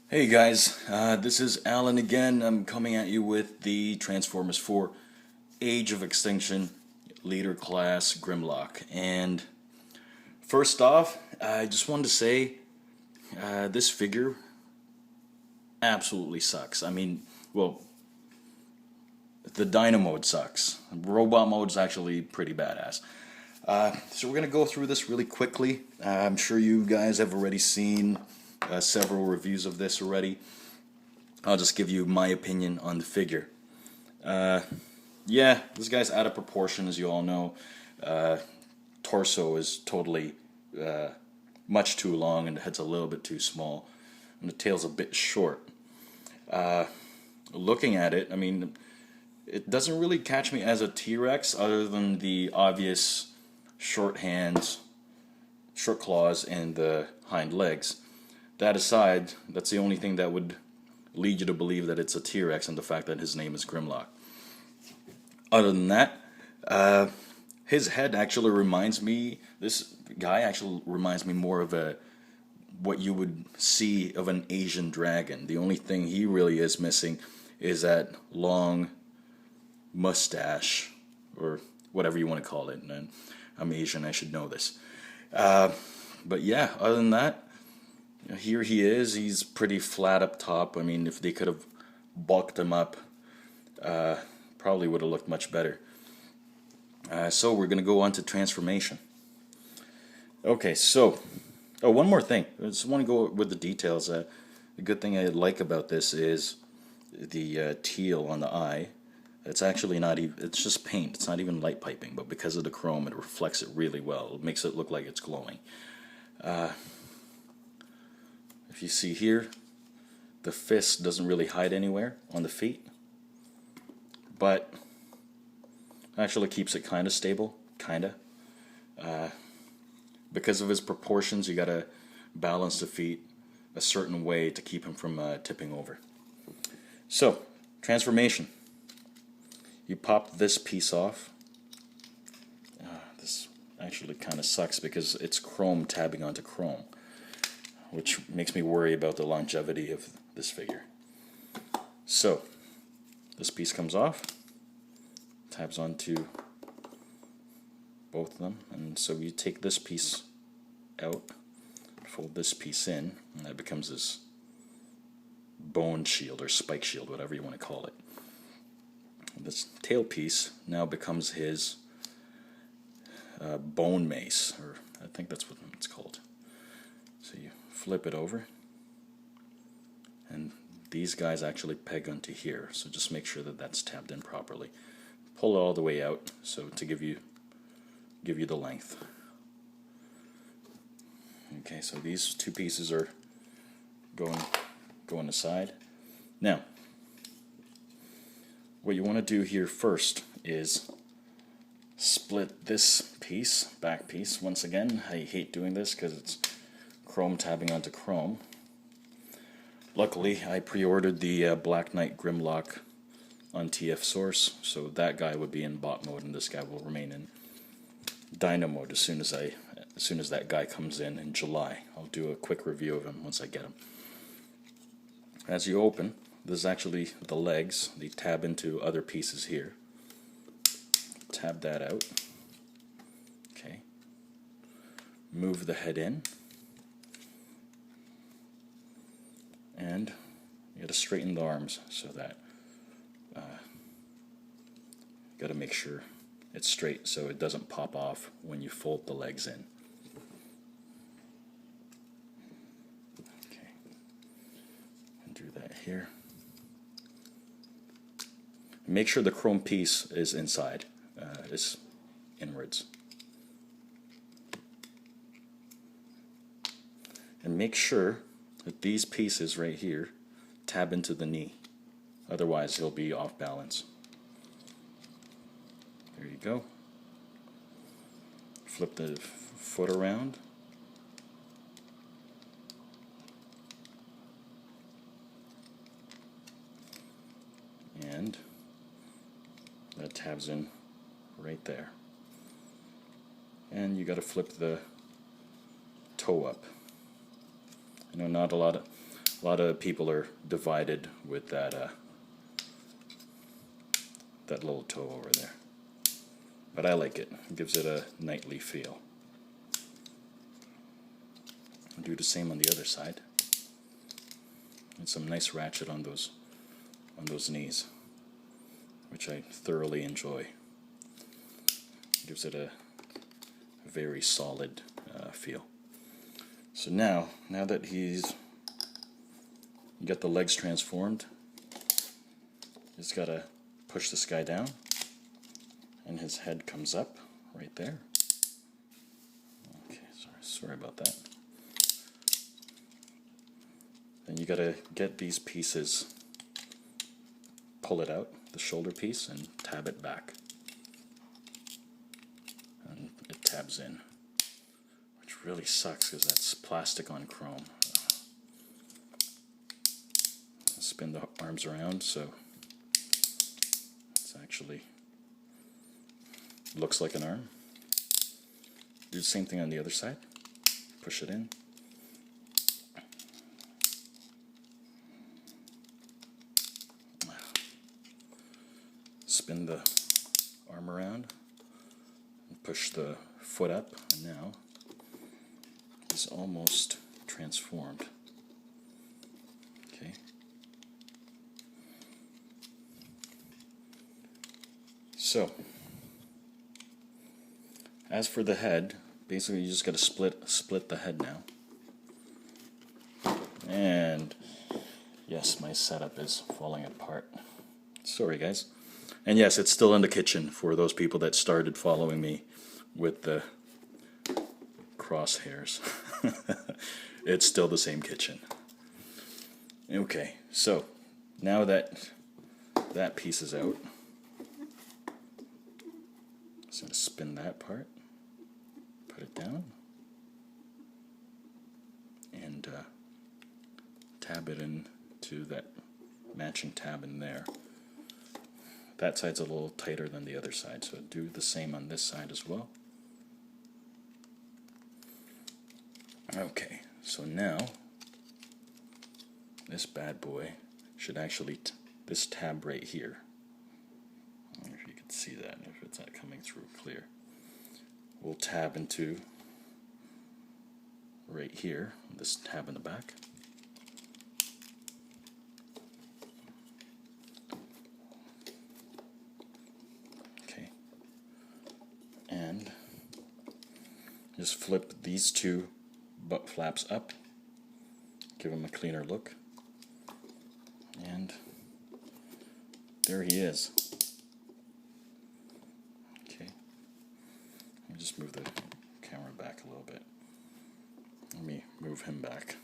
Hey guys, this is Alan again. I'm coming at you with the Transformers 4 Age of Extinction Leader Class Grimlock. And first off, I just wanted to say this figure absolutely sucks. I mean, well, the Dino mode sucks. Robot mode's actually pretty badass. So we're going to go through this really quickly. I'm sure you guys have already seen several reviews of this already. I'll just give you my opinion on the figure. Yeah, this guy's out of proportion, as you all know. Torso is totally much too long, and the head's a little bit too small, and the tail's a bit short. Looking at it, I mean, it doesn't really catch me as a T-Rex, other than the obvious short hands, short claws, and the hind legs. That aside, that's the only thing that would lead you to believe that it's a T-Rex, and the fact that his name is Grimlock. Other than that, his head actually reminds me, this guy actually reminds me more of what you would see of an Asian dragon. The only thing he really is missing is that long mustache, or whatever you want to call it. And I'm Asian, I should know this. But yeah, other than that, here he is. He's pretty flat up top. I mean, if they could have bulked him up, probably would have looked much better. So we're going to go on to transformation. Okay, so, one more thing. I just want to go with the details. The good thing I like about this is the teal on the eye. It's actually not even, it's just paint. It's not even light piping, but because of the chrome, it reflects it really well. It makes it look like it's glowing. If you see here, the fist doesn't really hide anywhere on the feet, but actually keeps it kind of stable, kinda. Because of his proportions, you gotta balance the feet a certain way to keep him from tipping over. So, transformation. You pop this piece off. This actually kind of sucks because it's chrome tabbing onto chrome, which makes me worry about the longevity of this figure. So, this piece comes off, tabs onto both of them, and so you take this piece out, fold this piece in, and that becomes this bone shield or spike shield, whatever you want to call it. This tail piece now becomes his bone mace, or I think that's what it's called. So you flip it over, and these guys actually peg onto here, so just make sure that that's tabbed in properly. Pull it all the way out, so to give you the length. Okay, so these two pieces are going aside. Now, what you want to do here first is split this piece, back piece. Once again, I hate doing this because it's chrome tabbing onto chrome. Luckily, I pre-ordered the Black Knight Grimlock on TF Source, so that guy would be in bot mode, and this guy will remain in Dino mode as soon as that guy comes in July. I'll do a quick review of him once I get him. As you open, this is actually the legs. They tab into other pieces here. Tab that out. Okay. Move the head in. And you got to straighten the arms so that you got to make sure it's straight so it doesn't pop off when you fold the legs in. Okay. Do that here. Make sure the chrome piece is inside, is inwards. And make sure that these pieces right here tab into the knee. Otherwise, he'll be off balance. There you go. Flip the foot around. And that tabs in right there. And you got to flip the toe up. I know not a lot A lot of people are divided with that that little toe over there. But I like it. It gives it a knightly feel. I'll do the same on the other side. And some nice ratchet on those knees, which I thoroughly enjoy. Gives it a very solid feel. So now that you got the legs transformed, you just gotta push this guy down, and his head comes up right there. Okay, sorry about that. Then you gotta get these pieces, pull it out, the shoulder piece, and tab it back. And it tabs in, which really sucks because that's plastic on chrome. Spin the arms around so it's actually looks like an arm. Do the same thing on the other side. Push it in. Spin the arm around and push the foot up, and now it's almost transformed. Okay. So, as for the head, basically you just got to split the head now. And yes, my setup is falling apart. Sorry, guys. And yes, it's still in the kitchen for those people that started following me with the crosshairs. It's still the same kitchen. Okay, so now that that piece is out, just going to spin that part, put it down, and tab it into that matching tab in there. That side's a little tighter than the other side, so do the same on this side as well. Okay, so now this bad boy should actually, this tab right here, I don't know if you can see that, if it's not coming through clear, we'll tab into right here, this tab in the back. And just flip these two butt flaps up, give them a cleaner look, and there he is. Okay, let me just move the camera back a little bit. Let me move him back.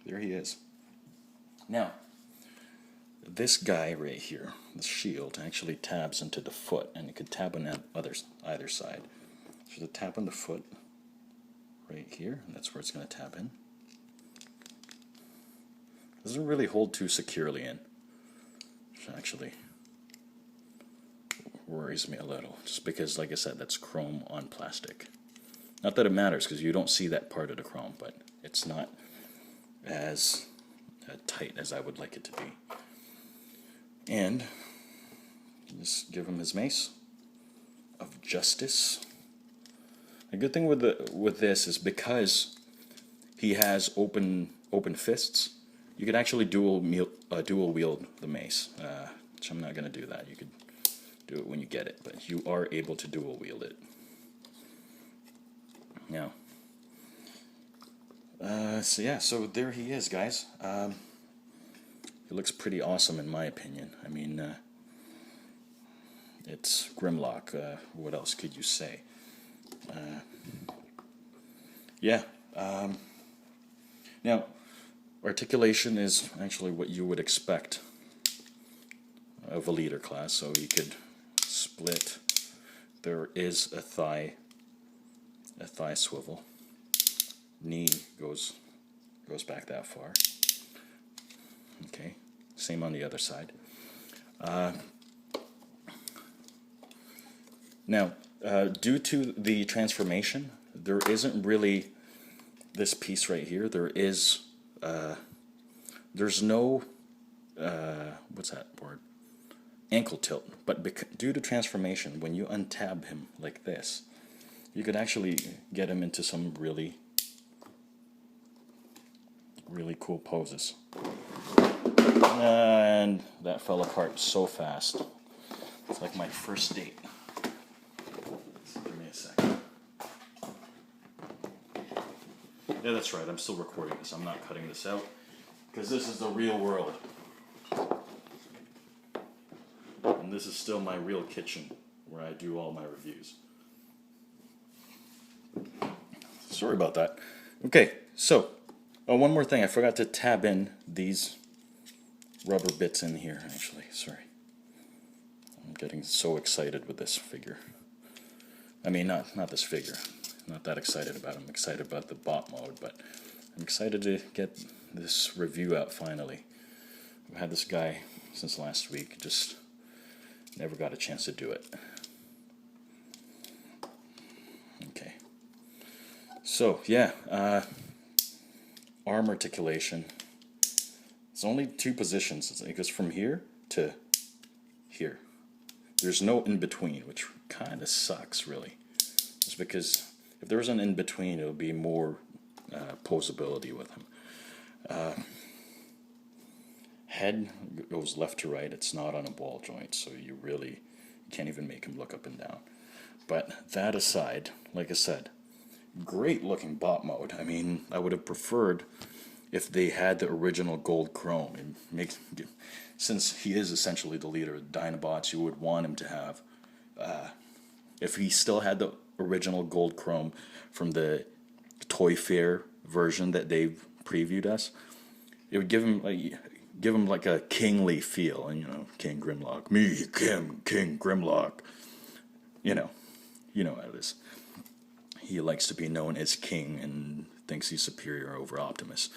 There he is. Now, this guy right here, the shield, actually tabs into the foot, and it could tab on either side. So the tap on the foot right here, and that's where it's going to tab in. Doesn't really hold too securely in, which actually worries me a little, just because, like I said, that's chrome on plastic. Not that it matters, because you don't see that part of the chrome, but it's not as tight as I would like it to be. And just give him his mace of justice. A good thing with this is because he has open fists, you could actually dual wield the mace. Which I'm not going to do that. You could do it when you get it, but you are able to dual wield it. Now, so yeah, so there he is, guys. It looks pretty awesome in my opinion. I mean, it's Grimlock. What else could you say? Yeah. Now, articulation is actually what you would expect of a leader class. So you could split. There is a thigh swivel. Knee goes back that far. Okay, same on the other side. Now, due to the transformation, there isn't really this piece right here, there's no, what's that word? Ankle tilt. But due to transformation, when you untab him like this, you could actually get him into some really cool poses. And that fell apart so fast. It's like my first date. Give me a second. Yeah, that's right. I'm still recording this. I'm not cutting this out because this is the real world. And this is still my real kitchen where I do all my reviews. Sorry about that. Okay, so one more thing. I forgot to tab in these rubber bits in here, actually. Sorry. I'm getting so excited with this figure. I mean, not this figure. Not that excited about it. I'm excited about the bot mode, but I'm excited to get this review out finally. I've had this guy since last week, just never got a chance to do it. Okay. So, yeah, arm articulation. It's only two positions. It goes from here to here. There's no in between, which kind of sucks, really. Just because if there was an in between, it would be more posability with him. Head goes left to right. It's not on a ball joint, so you can't even make him look up and down. But that aside, like I said, great looking bot mode. I mean, I would have preferred if they had the original gold chrome. Since he is essentially the leader of Dinobots, you would want him to have, if he still had the original gold chrome from the Toy Fair version that they've previewed us, it would give him like a kingly feel, and King Grimlock, me, King Grimlock, you know how it is. He likes to be known as king and thinks he's superior over Optimus.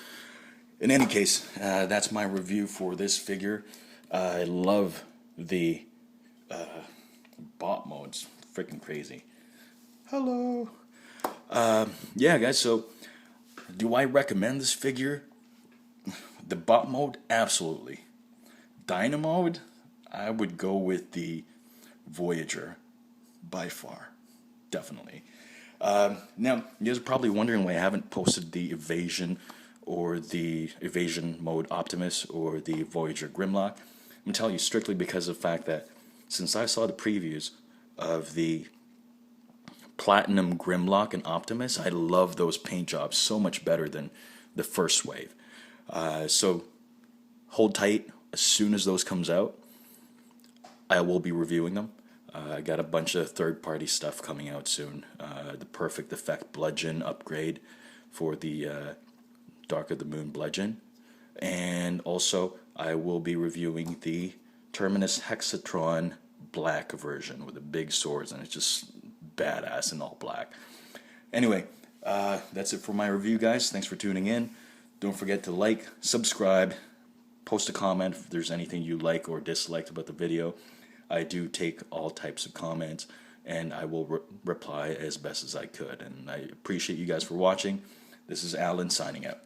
In any case, that's my review for this figure. I love the bot modes. Freaking crazy. Hello. Yeah, guys, so do I recommend this figure? The bot mode? Absolutely. Dino mode? I would go with the Voyager by far. Definitely. Now, you guys are probably wondering why I haven't posted the Evasion or the Evasion mode Optimus or the Voyager Grimlock. I'm telling you strictly because of the fact that since I saw the previews of the Platinum Grimlock and Optimus, I love those paint jobs so much better than the first wave. So hold tight. As soon as those comes out, I will be reviewing them. I got a bunch of third-party stuff coming out soon. The Perfect Effect Bludgeon upgrade for the Dark of the Moon Bludgeon. And also, I will be reviewing the Terminus Hexatron Black version with the big swords, and it's just badass in all black. Anyway, that's it for my review, guys. Thanks for tuning in. Don't forget to like, subscribe, post a comment if there's anything you like or disliked about the video. I do take all types of comments, and I will reply as best as I could. And I appreciate you guys for watching. This is Alan signing out.